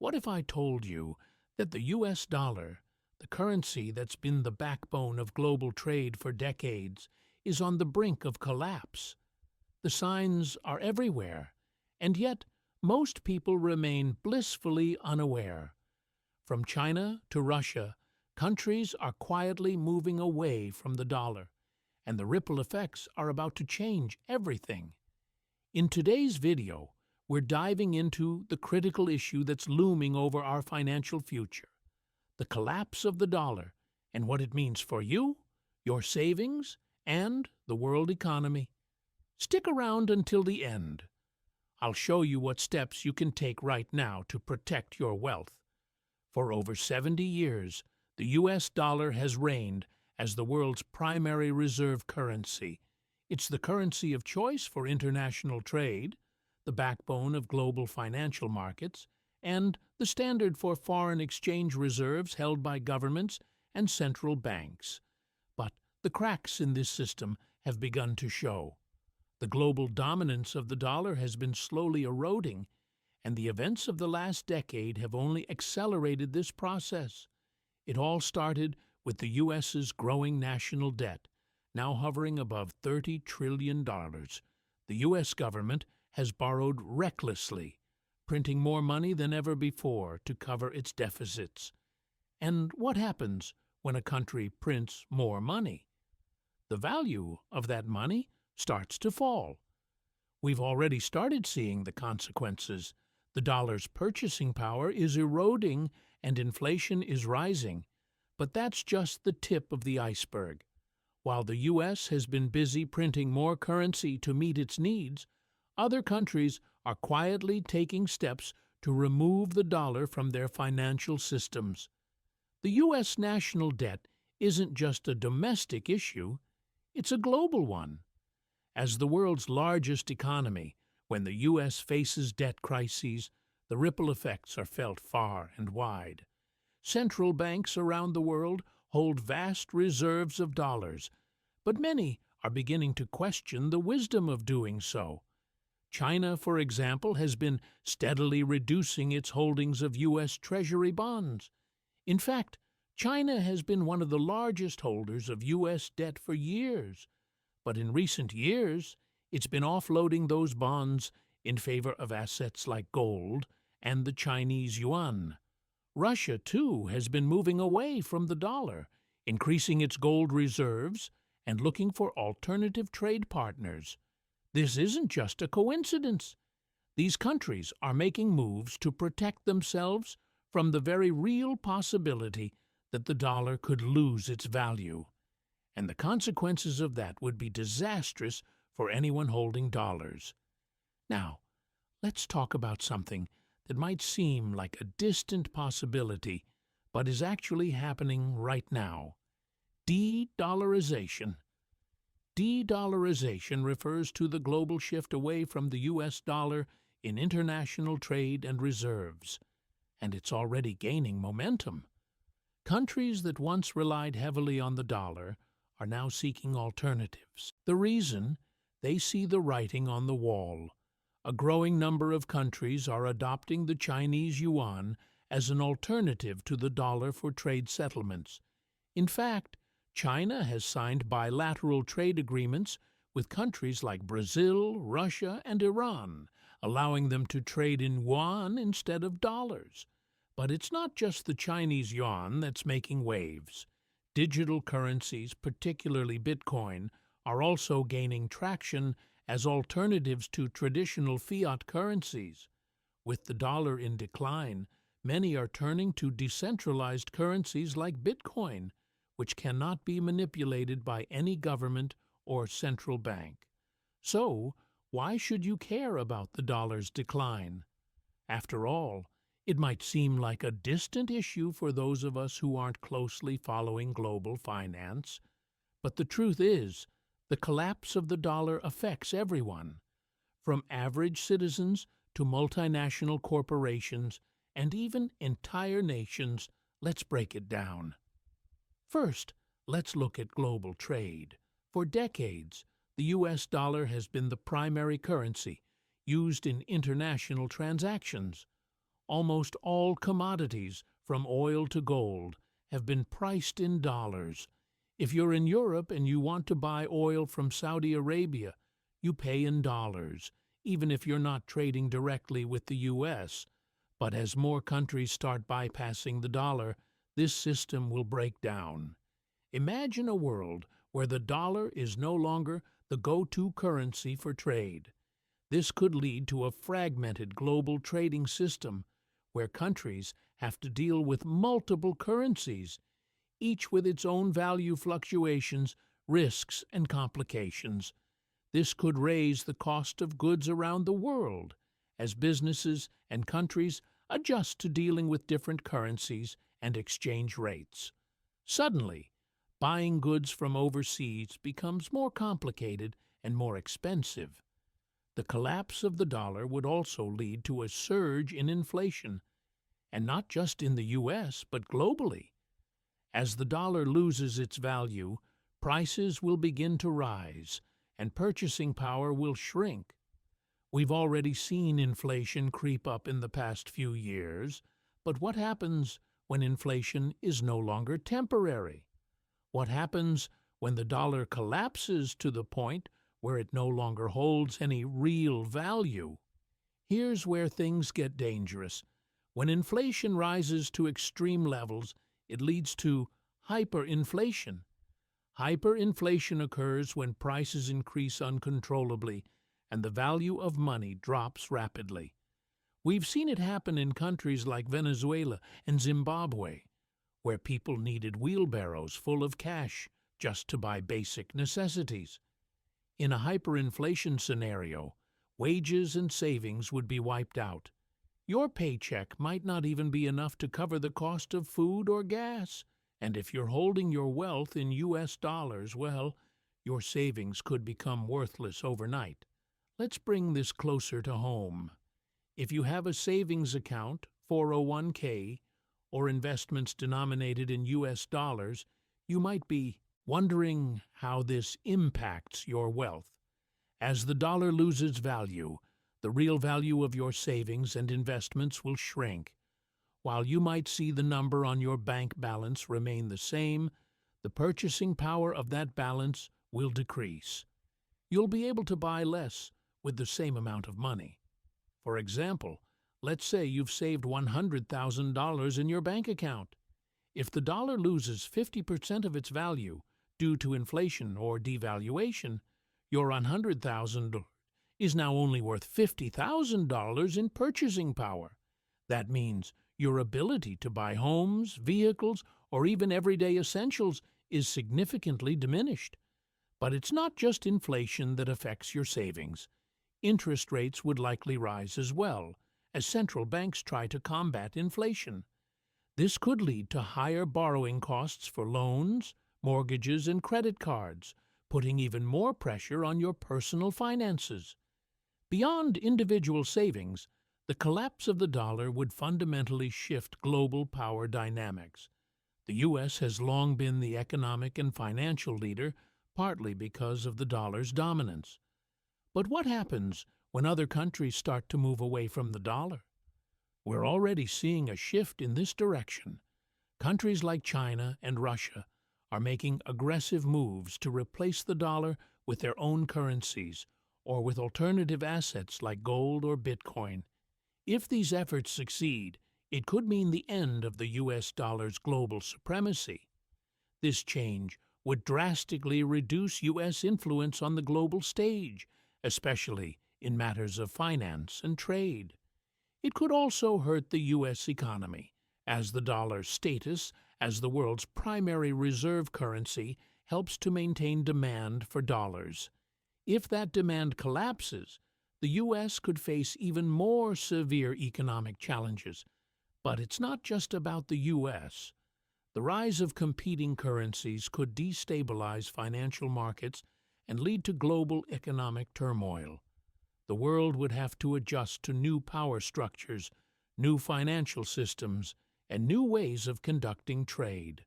What if I told you that the US dollar, the currency that's been the backbone of global trade for decades, is on the brink of collapse? The signs are everywhere, and yet most people remain blissfully unaware. From China to Russia, countries are quietly moving away from the dollar, and the ripple effects are about to change everything. In today's video, we're diving into the critical issue that's looming over our financial future: the collapse of the dollar and what it means for you, your savings, and the world economy. Stick around until the end. I'll show you what steps you can take right now to protect your wealth. For over 70 years, the US dollar has reigned as the world's primary reserve currency. It's the currency of choice for international trade, the backbone of global financial markets, and the standard for foreign exchange reserves held by governments and central banks. But the cracks in this system have begun to show. The global dominance of the dollar has been slowly eroding, and the events of the last decade have only accelerated this process. It all started with the U.S.'s growing national debt, now hovering above $30 trillion. The U.S. government has borrowed recklessly, printing more money than ever before to cover its deficits. And what happens when a country prints more money? The value of that money starts to fall. We've already started seeing the consequences. The dollar's purchasing power is eroding and inflation is rising. But that's just the tip of the iceberg. While the U.S. has been busy printing more currency to meet its needs, other countries are quietly taking steps to remove the dollar from their financial systems. The U.S. national debt isn't just a domestic issue, it's a global one. As the world's largest economy, when the U.S. faces debt crises, the ripple effects are felt far and wide. Central banks around the world hold vast reserves of dollars, but many are beginning to question the wisdom of doing so. China, for example, has been steadily reducing its holdings of U.S. Treasury bonds. In fact, China has been one of the largest holders of U.S. debt for years, but in recent years, it's been offloading those bonds in favor of assets like gold and the Chinese yuan. Russia, too, has been moving away from the dollar, increasing its gold reserves and looking for alternative trade partners. This isn't just a coincidence. These countries are making moves to protect themselves from the very real possibility that the dollar could lose its value. And the consequences of that would be disastrous for anyone holding dollars. Now, let's talk about something that might seem like a distant possibility, but is actually happening right now: de-dollarization. De-dollarization refers to the global shift away from the U.S. dollar in international trade and reserves, and it's already gaining momentum. Countries that once relied heavily on the dollar are now seeking alternatives. The reason? They see the writing on the wall. A growing number of countries are adopting the Chinese yuan as an alternative to the dollar for trade settlements. In fact, China has signed bilateral trade agreements with countries like Brazil, Russia, and Iran, allowing them to trade in yuan instead of dollars. But it's not just the Chinese yuan that's making waves. Digital currencies, particularly Bitcoin, are also gaining traction as alternatives to traditional fiat currencies. With the dollar in decline, many are turning to decentralized currencies like Bitcoin, which cannot be manipulated by any government or central bank. So, why should you care about the dollar's decline? After all, it might seem like a distant issue for those of us who aren't closely following global finance, but the truth is, the collapse of the dollar affects everyone, from average citizens to multinational corporations and even entire nations. Let's break it down. First, let's look at global trade. For decades, the U.S. dollar has been the primary currency used in international transactions. almost all commodities, from oil to gold, have been priced in dollars. If you're in Europe and you want to buy oil from Saudi Arabia, you pay in dollars, even if you're not trading directly with the U.S. But as more countries start bypassing the dollar, this system will break down. Imagine a world where the dollar is no longer the go-to currency for trade. This could lead to a fragmented global trading system where countries have to deal with multiple currencies, each with its own value fluctuations, risks, and complications. This could raise the cost of goods around the world as businesses and countries adjust to dealing with different currencies and exchange rates. Suddenly, buying goods from overseas becomes more complicated and more expensive. The collapse of the dollar would also lead to a surge in inflation, and not just in the U.S., but globally. As the dollar loses its value, prices will begin to rise, and purchasing power will shrink. We've already seen inflation creep up in the past few years, but what happens when inflation is no longer temporary? What happens when the dollar collapses to the point where it no longer holds any real value? Here's where things get dangerous. When inflation rises to extreme levels, it leads to hyperinflation. Hyperinflation occurs when prices increase uncontrollably and the value of money drops rapidly. We've seen it happen in countries like Venezuela and Zimbabwe, where people needed wheelbarrows full of cash just to buy basic necessities. In a hyperinflation scenario, wages and savings would be wiped out. Your paycheck might not even be enough to cover the cost of food or gas, and if you're holding your wealth in U.S. dollars, well, your savings could become worthless overnight. Let's bring this closer to home. If you have a savings account, 401k, or investments denominated in U.S. dollars, you might be wondering how this impacts your wealth. As the dollar loses value, the real value of your savings and investments will shrink. While you might see the number on your bank balance remain the same, the purchasing power of that balance will decrease. You'll be able to buy less with the same amount of money. For example, let's say you've saved $100,000 in your bank account. If the dollar loses 50% of its value due to inflation or devaluation, your $100,000 is now only worth $50,000 in purchasing power. That means your ability to buy homes, vehicles, or even everyday essentials is significantly diminished. But it's not just inflation that affects your savings. Interest rates would likely rise as well, as central banks try to combat inflation. This could lead to higher borrowing costs for loans, mortgages, and credit cards, putting even more pressure on your personal finances. Beyond individual savings, the collapse of the dollar would fundamentally shift global power dynamics. The U.S. has long been the economic and financial leader, partly because of the dollar's dominance. But what happens when other countries start to move away from the dollar? We're already seeing a shift in this direction. Countries like China and Russia are making aggressive moves to replace the dollar with their own currencies or with alternative assets like gold or Bitcoin. If these efforts succeed, it could mean the end of the U.S. dollar's global supremacy. This change would drastically reduce U.S. influence on the global stage, especially in matters of finance and trade. It could also hurt the U.S. economy, as the dollar's status as the world's primary reserve currency helps to maintain demand for dollars. If that demand collapses, the U.S. could face even more severe economic challenges. But it's not just about the U.S. The rise of competing currencies could destabilize financial markets and lead to global economic turmoil. The world would have to adjust to new power structures, new financial systems, and new ways of conducting trade.